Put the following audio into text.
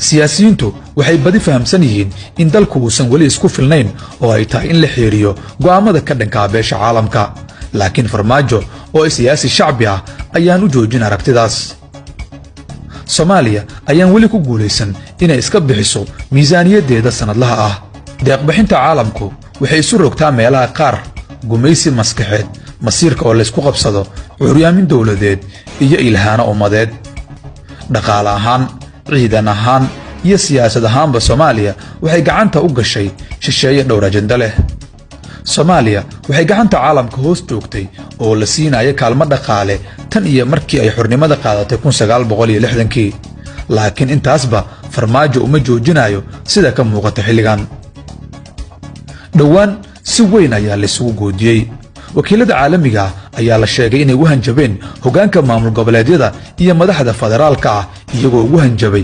siyaasiyiintu waxay badi fahamsan yihiin in dalku uusan wali isku filnayn oo ay tahay in la xiriyo go'aamada ka dhanka ah beesha caalamka laakiin farmaajo oo siyaasi shacbi ah ayaan u joojin aragtidaas Soomaaliya ayaan wali ku guuleysan inay iska bixiso miisaaniyadeeda sanadlaha ah deeq-bixinta caalamku waxay isu rogtaa meelaha qaar gumaysi maskaxeed masiirka oo la isku qabsado curyaamin dawladeed iyo ilhaano ummadeed dhaqaale ahaan ciidan ahaan iyo siyaasad ahaanba Soomaaliya waxay gacanta u gashay shisheeye dhowr ajenda leh Soomaaliya waxay gacanta caalamka hoos joogtay oo la siinayo kaalmo dhaqaale tan iyo markii ay xornimada qaadatay 1960kii laakiin intaasba farmaajo uma joojinayo sida ka muuqata xilligan dhawaan si weyn ayaa la isugu goodiyay wakiilada caalamiga ayaa la sheegay inay u hanjabeen hoggaanka maamul goboleedyada iyo madaxda federaalka ah iyagoo ugu hanjabay